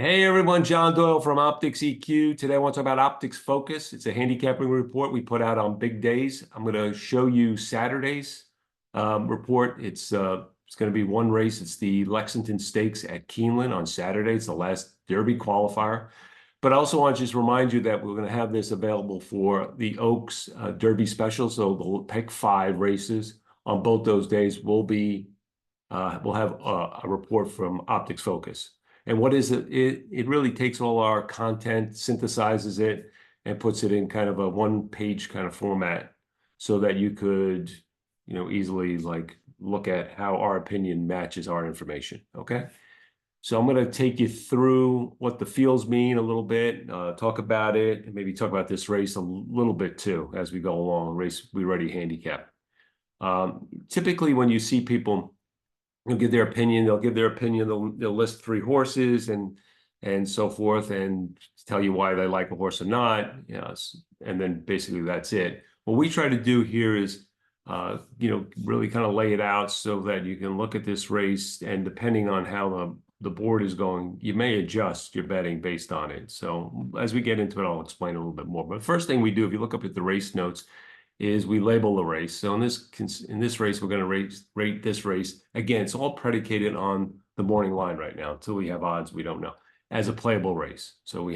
Hey everyone, John Doyle from Optics EQ. Today I want to talk about Optics Focus. It's a handicapping report we put out on big days. I'm going to show you Saturday's report. It's going to be one race. It's the Lexington Stakes at Keeneland on Saturday. It's the last Derby Qualifier. But I also want to just remind you that we're going to have this available for the Oaks Derby Special. So we'll pick 5 races on both those days. We'll have a report from Optics Focus. And what is it? It really takes all our content, synthesizes it, and puts it in kind of a one-page kind of format so that you could, easily like look at how our opinion matches our information. Okay. So I'm going to take you through what the fields mean a little bit, talk about it, and maybe talk about this race a little bit too as we go along. Race we already handicap. Typically, when you see people give their opinion. They'll give their opinion. They'll list 3 horses and so forth, and tell you why they like a horse or not. And then basically that's it. What we try to do here is, really kind of lay it out so that you can look at this race, and depending on how the board is going, you may adjust your betting based on it. So as we get into it, I'll explain a little bit more. But first thing we do, if you look up at the race notes, is we label the race. So in this race, we're going to rate this race. Again, it's all predicated on the morning line right now. Until we have odds, we don't know, as a playable race. So we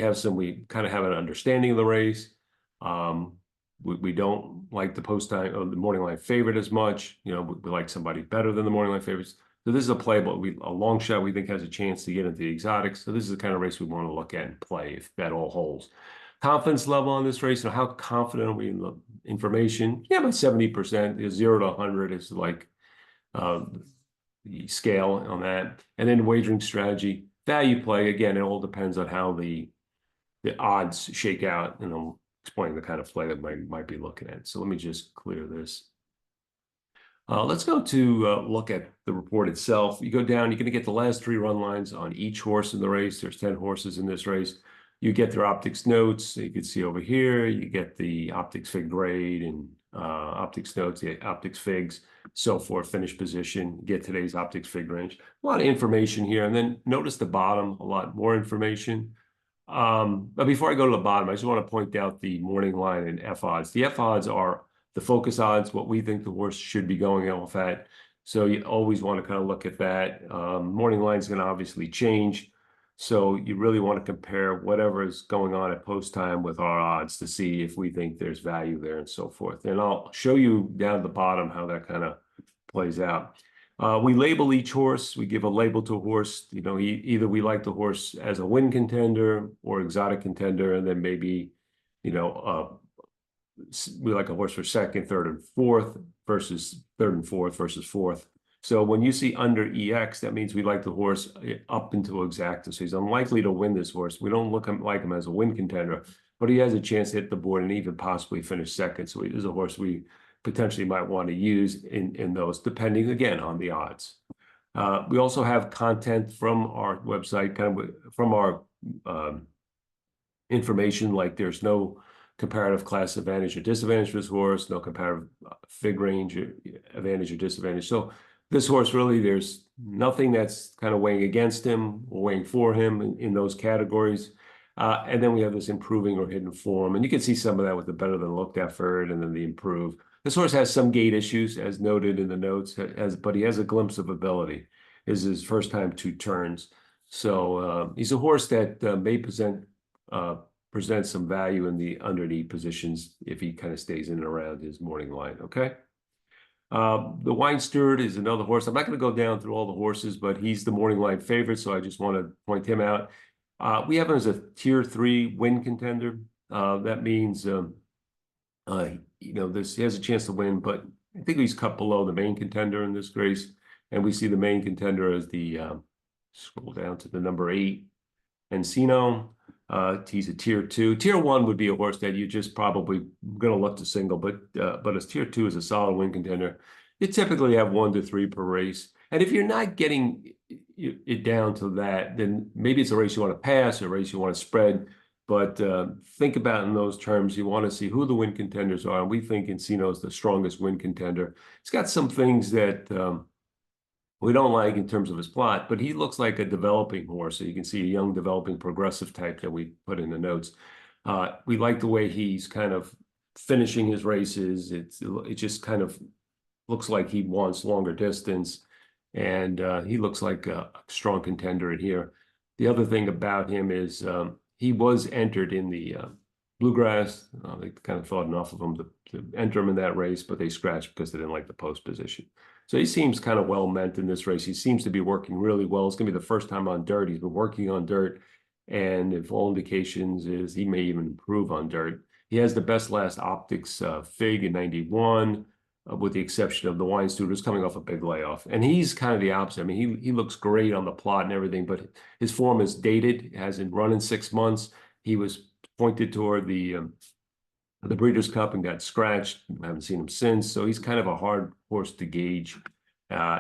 kind of have an understanding of the race. We don't like the post time or the morning line favorite as much. We like somebody better than the morning line favorites. So this is a playable, a long shot we think has a chance to get into the exotics. So this is the kind of race we want to look at and play if that all holds. Confidence level on this race, how confident are we in the information? Yeah, about 70%. 0 to 100 is like the scale on that. And then wagering strategy, value play. Again, it all depends on how the odds shake out, and I'm explaining the kind of play that might be looking at. So let me just clear this. Let's go to look at the report itself. You go down, you're going to get the last 3 run lines on each horse in the race. There's 10 horses in this race. You get their optics notes. You can see over here, you get the optics fig grade and optics notes, the optics figs, so forth, finish position, get today's optics fig range. A lot of information here. And then notice the bottom, a lot more information. But before I go to the bottom, I just want to point out the morning line and F odds. The F odds are the focus odds, what we think the horse should be going off at. So you always want to kind of look at that. Morning line is going to obviously change. So you really want to compare whatever is going on at post time with our odds to see if we think there's value there and so forth. And I'll show you down at the bottom how that kind of plays out. We label each horse. We give a label to a horse. Either we like the horse as a win contender or exotic contender, and then maybe, we like a horse for second, third, and fourth versus third and fourth versus fourth. So when you see under EX, that means we like the horse up into exacta. So he's unlikely to win this horse. We don't like him as a win contender, but he has a chance to hit the board and even possibly finish second. So he is a horse we potentially might want to use in those, depending, again, on the odds. We also have content from our website, kind of from our information, like there's no comparative class advantage or disadvantage for this horse, no comparative fig range or advantage or disadvantage. So this horse, really, there's nothing that's kind of weighing against him or weighing for him in those categories. And then we have this improving or hidden form. And you can see some of that with the better than looked effort and then the improve. This horse has some gait issues, as noted in the notes, but he has a glimpse of ability. This is his first time 2 turns. So he's a horse that may present some value in the underneath positions if he kind of stays in and around his morning line, okay? The Wine Steward is another horse. I'm not going to go down through all the horses, but he's the morning line favorite, so I just want to point him out. We have him as a tier 3 win contender. That means, he has a chance to win, but I think he's cut below the main contender in this race. And we see the main contender as the, scroll down to the number 8, Encino. He's a tier 2. Tier 1 would be a horse that you just probably going to look to single, but as tier 2 is a solid win contender. You typically have 1 to 3 per race. And if you're not getting it down to that, then maybe it's a race you want to pass, or a race you want to spread. But think about in those terms. You want to see who the win contenders are. And we think Encino is the strongest win contender. It's got some things that we don't like in terms of his plot, but he looks like a developing horse. So you can see a young developing progressive type that we put in the notes. We like the way he's kind of finishing his races. It just kind of looks like he wants longer distance, and he looks like a strong contender in here. The other thing about him is he was entered in the Bluegrass. They kind of thought enough of him to enter him in that race, but they scratched because they didn't like the post position. So he seems kind of well meant in this race. He seems to be working really well. It's going to be the first time on dirt. He's been working on dirt, and if all indications is he may even improve on dirt. He has the best last optics fig in 91, with the exception of the Wine Steward, who's coming off a big layoff. And he's kind of the opposite. I mean, he looks great on the plot and everything, but his form is dated, hasn't run in 6 months. He was pointed toward the Breeders' Cup and got scratched. I haven't seen him since. So he's kind of a hard horse to gauge,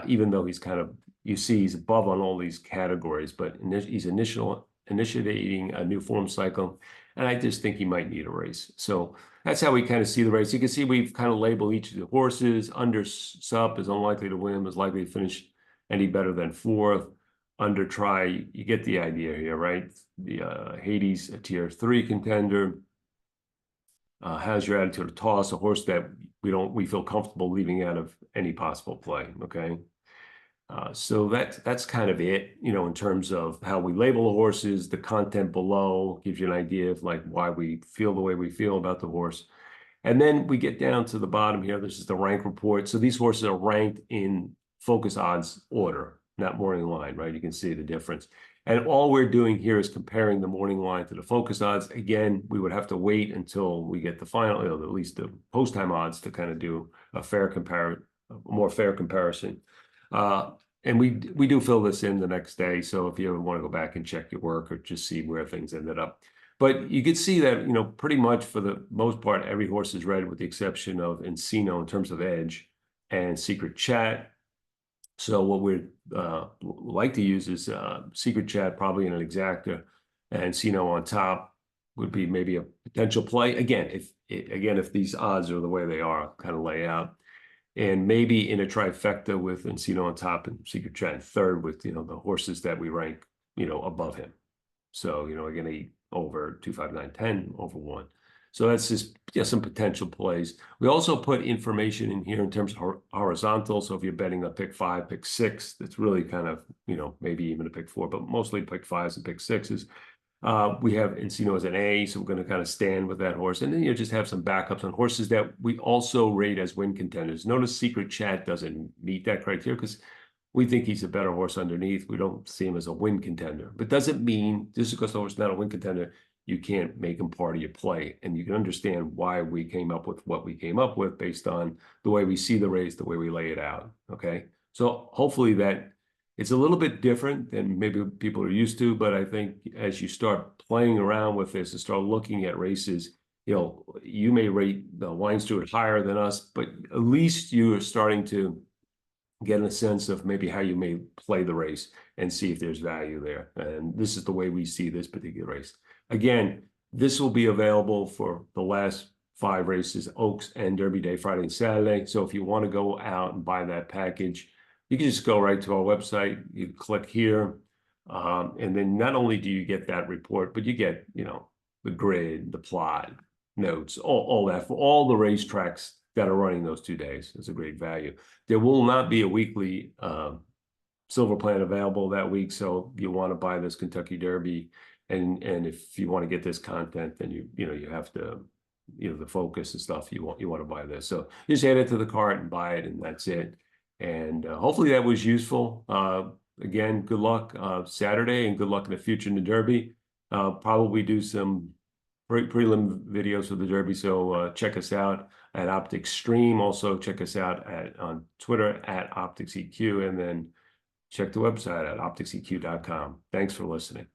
even though he's kind of, you see, he's above on all these categories, but he's initiating a new form cycle. And I just think he might need a race. So that's how we kind of see the race. You can see we've kind of labeled each of the horses. Under Sup is unlikely to win, is likely to finish any better than fourth. Under Try, you get the idea here, right? The Hades, a tier 3 contender. How's your attitude of toss? A horse that we feel comfortable leaving out of any possible play. Okay. So that's kind of it, in terms of how we label the horses. The content below gives you an idea of like why we feel the way we feel about the horse. And then we get down to the bottom here. This is the rank report. So these horses are ranked in focus odds order, not morning line, right? You can see the difference. And all we're doing here is comparing the morning line to the focus odds. Again, we would have to wait until we get the final, at least the post-time odds, to kind of do a more fair comparison. And we do fill this in the next day. So if you ever want to go back and check your work or just see where things ended up. But you could see that, pretty much for the most part, every horse is ready with the exception of Encino in terms of edge and Secret Chat. So what we'd like to use is Secret Chat probably in an exacta, and Encino on top would be maybe a potential play. Again, if these odds are the way they are, kind of lay out. And maybe in a trifecta with Encino on top and Secret Chat in third with, the horses that we rank, above him. So, again, 8 over 2, 5, 9, 10 over 1. So that's just some potential plays. We also put information in here in terms of horizontal. So if you're betting a pick 5, pick 6, that's really kind of, maybe even a pick 4, but mostly pick 5s and pick 6s. We have Encino as an A, so we're going to kind of stand with that horse. And then just have some backups on horses that we also rate as win contenders. Notice Secret Chat doesn't meet that criteria because we think he's a better horse underneath. We don't see him as a win contender. But doesn't mean, just because the horse is not a win contender, you can't make him part of your play. And you can understand why we came up with what we came up with based on the way we see the race, the way we lay it out. Okay. So hopefully that it's a little bit different than maybe people are used to, but I think as you start playing around with this and start looking at races, you may rate the Wine Steward higher than us, but at least you are starting to get a sense of maybe how you may play the race and see if there's value there. And this is the way we see this particular race. Again, this will be available for the last 5 races, Oaks and Derby Day, Friday and Saturday. So if you want to go out and buy that package, you can just go right to our website. You click here. And then not only do you get that report, but you get, the grid, the plot, notes, all that for all the racetracks that are running those 2 days. It's a great value. There will not be a weekly silver plan available that week. So if you want to buy this Kentucky Derby, and if you want to get this content, then you have to, the focus and stuff, you want to buy this. So just add it to the cart and buy it, and that's it. And hopefully that was useful. Again, good luck Saturday, and good luck in the future in the Derby. Probably do some prelim videos for the Derby. So check us out at Optics Stream. Also check us out on Twitter at OpticsEQ, and then check the website at opticseq.com. Thanks for listening.